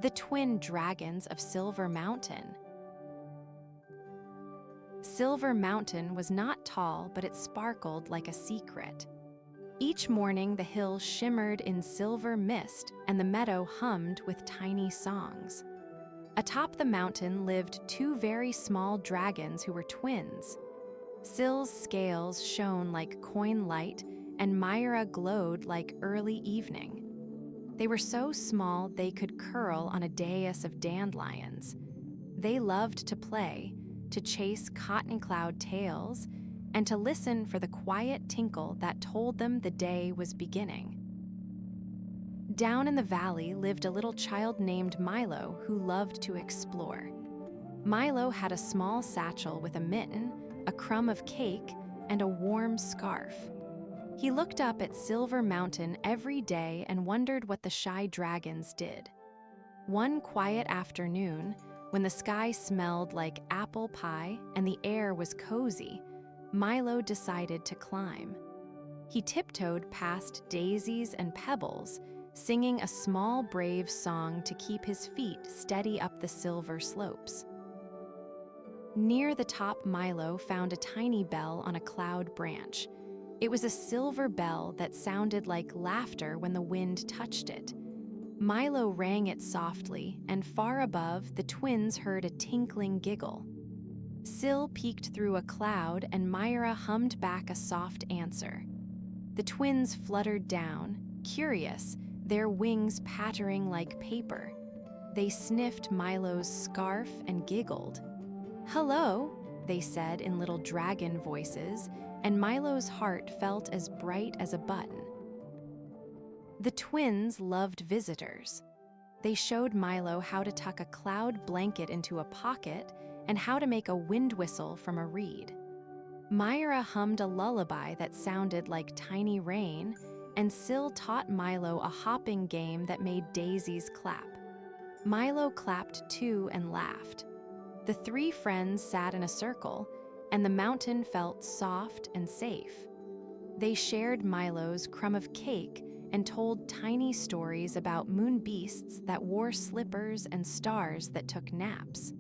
The twin dragons of Silver Mountain. Silver Mountain was not tall, but it sparkled like a secret. Each morning, the hills shimmered in silver mist, and the meadow hummed with tiny songs. Atop the mountain lived two very small dragons who were twins. Sil's scales shone like coin light, and Mira glowed like early evening. They were so small they could curl on a dais of dandelions. They loved to play, to chase cotton cloud tails, and to listen for the quiet tinkle that told them the day was beginning. Down in the valley lived a little child named Milo who loved to explore. Milo had a small satchel with a mitten, a crumb of cake, and a warm scarf. He looked up at Silver Mountain every day and wondered what the shy dragons did. One quiet afternoon, when the sky smelled like apple pie and the air was cozy, Milo decided to climb. He tiptoed past daisies and pebbles, singing a small, brave song to keep his feet steady up the silver slopes. Near the top, Milo found a tiny bell on a cloud branch. It was a silver bell that sounded like laughter when the wind touched it. Milo rang it softly, and far above, the twins heard a tinkling giggle. Sil peeked through a cloud, and Mira hummed back a soft answer. The twins fluttered down, curious, their wings pattering like paper. They sniffed Milo's scarf and giggled. "Hello," they said in little dragon voices, and Milo's heart felt as bright as a button. The twins loved visitors. They showed Milo how to tuck a cloud blanket into a pocket and how to make a wind whistle from a reed. Mira hummed a lullaby that sounded like tiny rain, and Sil taught Milo a hopping game that made daisies clap. Milo clapped too and laughed. The three friends sat in a circle, and the mountain felt soft and safe. They shared Milo's crumb of cake and told tiny stories about moon beasts that wore slippers and stars that took naps.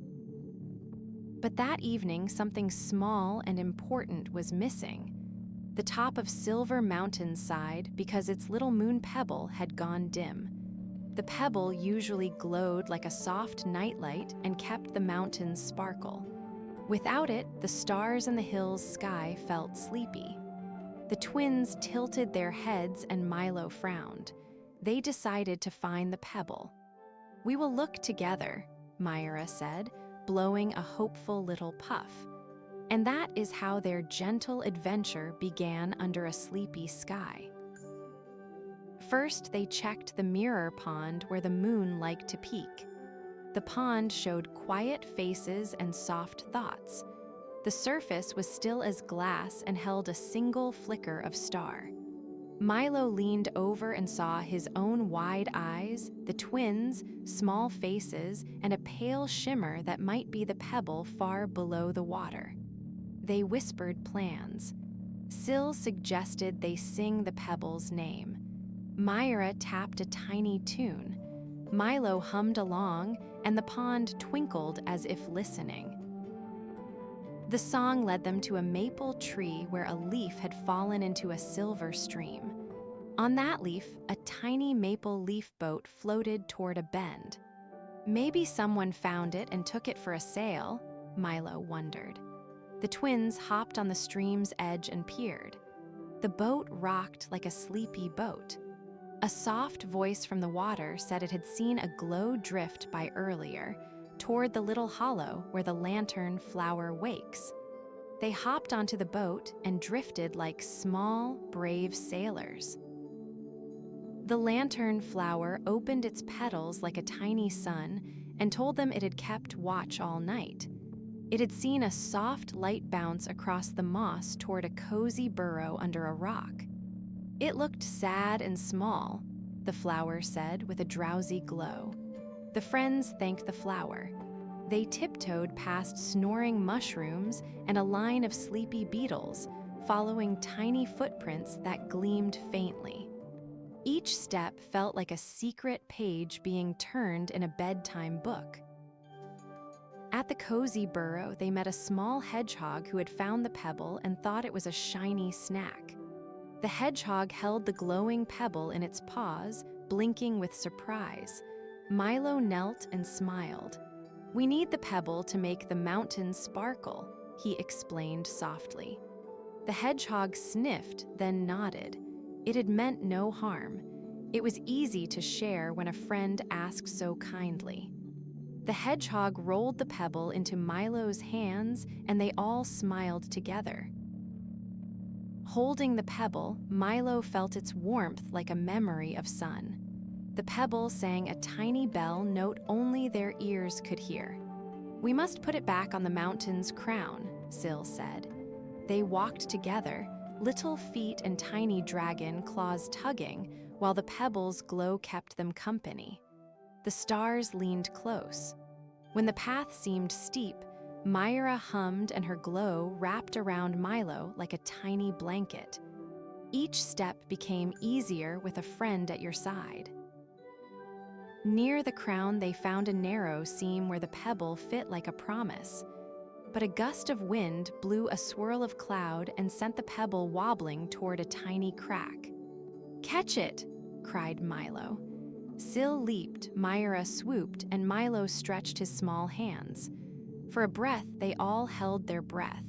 But that evening, something small and important was missing. The top of Silver Mountain sighed because its little moon-pebble had gone dim. The pebble usually glowed like a soft nightlight and kept the mountains sparkle. Without it, the stars in the hill's sky felt sleepy. The twins tilted their heads and Milo frowned. They decided to find the pebble. "We will look together," Mira said, blowing a hopeful little puff. And that is how their gentle adventure began under a sleepy sky. First, they checked the mirror pond where the moon liked to peek. The pond showed quiet faces and soft thoughts. The surface was still as glass and held a single flicker of star. Milo leaned over and saw his own wide eyes, the twins, small faces, and a pale shimmer that might be the pebble far below the water. They whispered plans. Sil suggested they sing the pebble's name. Mira tapped a tiny tune. Milo hummed along, and the pond twinkled as if listening. The song led them to a maple tree where a leaf had fallen into a silver stream. On that leaf, a tiny maple leaf boat floated toward a bend. Maybe someone found it and took it for a sail, Milo wondered. The twins hopped on the stream's edge and peered. The boat rocked like a sleepy boat. A soft voice from the water said it had seen a glow drift by earlier, toward the little hollow where the lantern flower wakes. They hopped onto the boat and drifted like small, brave sailors. The lantern flower opened its petals like a tiny sun and told them it had kept watch all night. It had seen a soft light bounce across the moss toward a cozy burrow under a rock. It looked sad and small, the flower said with a drowsy glow. The friends thanked the flower. They tiptoed past snoring mushrooms and a line of sleepy beetles, following tiny footprints that gleamed faintly. Each step felt like a secret page being turned in a bedtime book. At the cozy burrow, they met a small hedgehog who had found the pebble and thought it was a shiny snack. The hedgehog held the glowing pebble in its paws, blinking with surprise. Milo knelt and smiled. "We need the pebble to make the mountains sparkle," he explained softly. The hedgehog sniffed, then nodded. It had meant no harm. It was easy to share when a friend asked so kindly. The hedgehog rolled the pebble into Milo's hands, and they all smiled together. Holding the pebble, Milo felt its warmth like a memory of sun. The pebble sang a tiny bell note only their ears could hear. "We must put it back on the mountain's crown," Sil said. They walked together, little feet and tiny dragon claws tugging, while the pebble's glow kept them company. The stars leaned close. When the path seemed steep, Mira hummed and her glow wrapped around Milo like a tiny blanket. Each step became easier with a friend at your side. Near the crown, they found a narrow seam where the pebble fit like a promise. But a gust of wind blew a swirl of cloud and sent the pebble wobbling toward a tiny crack. "Catch it!" cried Milo. Sil leaped, Mira swooped, and Milo stretched his small hands. For a breath, they all held their breath.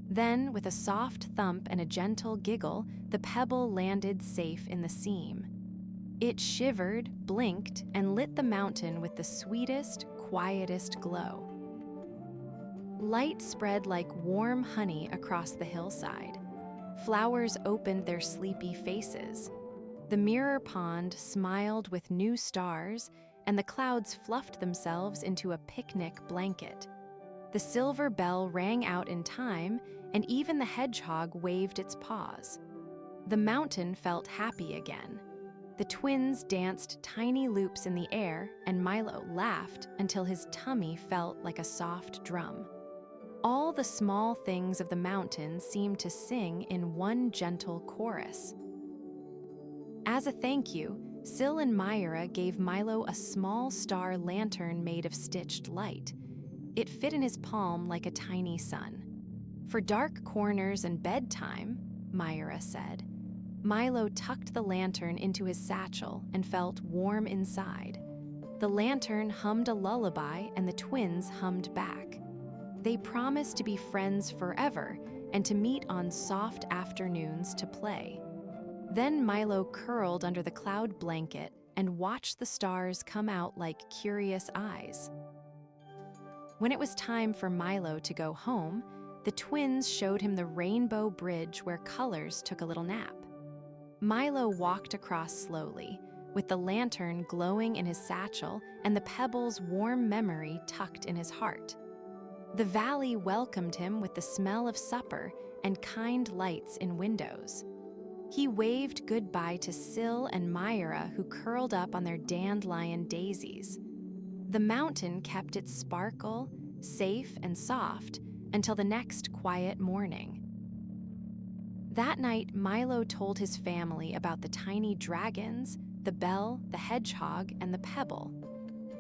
Then, with a soft thump and a gentle giggle, the pebble landed safe in the seam. It shivered, blinked, and lit the mountain with the sweetest, quietest glow. Light spread like warm honey across the hillside. Flowers opened their sleepy faces. The mirror pond smiled with new stars, and the clouds fluffed themselves into a picnic blanket. The silver bell rang out in time, and even the hedgehog waved its paws. The mountain felt happy again. The twins danced tiny loops in the air, and Milo laughed until his tummy felt like a soft drum. All the small things of the mountain seemed to sing in one gentle chorus. As a thank you, Sil and Mira gave Milo a small star lantern made of stitched light. It fit in his palm like a tiny sun. "For dark corners and bedtime," Mira said. Milo tucked the lantern into his satchel and felt warm inside. The lantern hummed a lullaby, and the twins hummed back. They promised to be friends forever and to meet on soft afternoons to play. Then Milo curled under the cloud blanket and watched the stars come out like curious eyes. When it was time for Milo to go home, the twins showed him the rainbow bridge where colors took a little nap. Milo walked across slowly, with the lantern glowing in his satchel and the pebble's warm memory tucked in his heart. The valley welcomed him with the smell of supper and kind lights in windows. He waved goodbye to Sil and Mira, who curled up on their dandelion daisies. The mountain kept its sparkle, safe and soft, until the next quiet morning. That night, Milo told his family about the tiny dragons, the bell, the hedgehog, and the pebble.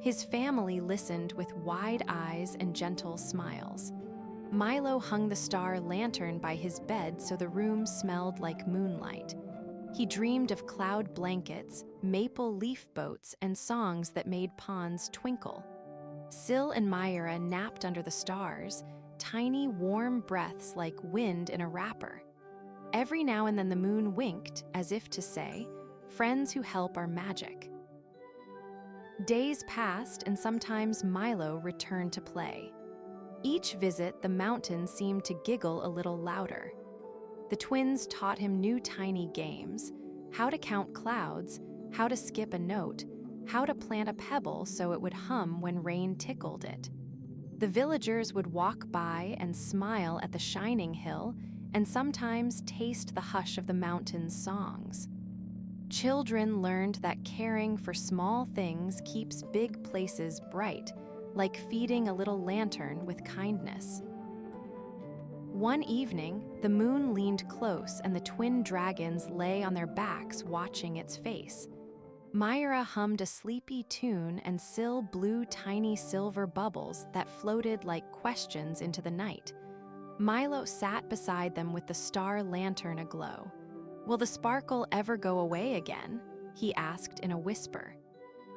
His family listened with wide eyes and gentle smiles. Milo hung the star lantern by his bed so the room smelled like moonlight. He dreamed of cloud blankets, maple leaf boats, and songs that made ponds twinkle. Sil and Mira napped under the stars, tiny warm breaths like wind in a wrapper. Every now and then the moon winked, as if to say, "Friends who help are magic." Days passed, and sometimes Milo returned to play. Each visit, the mountain seemed to giggle a little louder. The twins taught him new tiny games: how to count clouds, how to skip a note, how to plant a pebble so it would hum when rain tickled it. The villagers would walk by and smile at the shining hill, and sometimes taste the hush of the mountain's songs. Children learned that caring for small things keeps big places bright, like feeding a little lantern with kindness. One evening, the moon leaned close and the twin dragons lay on their backs watching its face. Mira hummed a sleepy tune and Sil blew tiny silver bubbles that floated like questions into the night. Milo sat beside them with the star lantern aglow. "Will the sparkle ever go away again?" he asked in a whisper.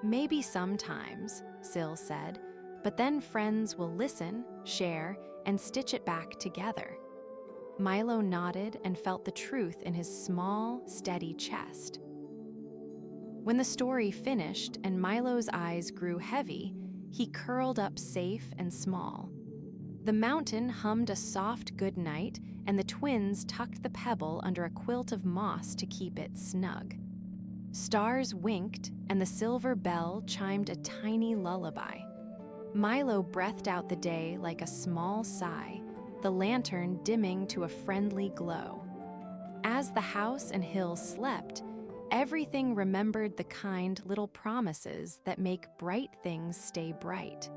"Maybe sometimes," Sil said, "but then friends will listen, share, and stitch it back together." Milo nodded and felt the truth in his small, steady chest. When the story finished and Milo's eyes grew heavy, he curled up safe and small. The mountain hummed a soft goodnight, and the twins tucked the pebble under a quilt of moss to keep it snug. Stars winked, and the silver bell chimed a tiny lullaby. Milo breathed out the day like a small sigh, the lantern dimming to a friendly glow. As the house and hills slept, everything remembered the kind little promises that make bright things stay bright.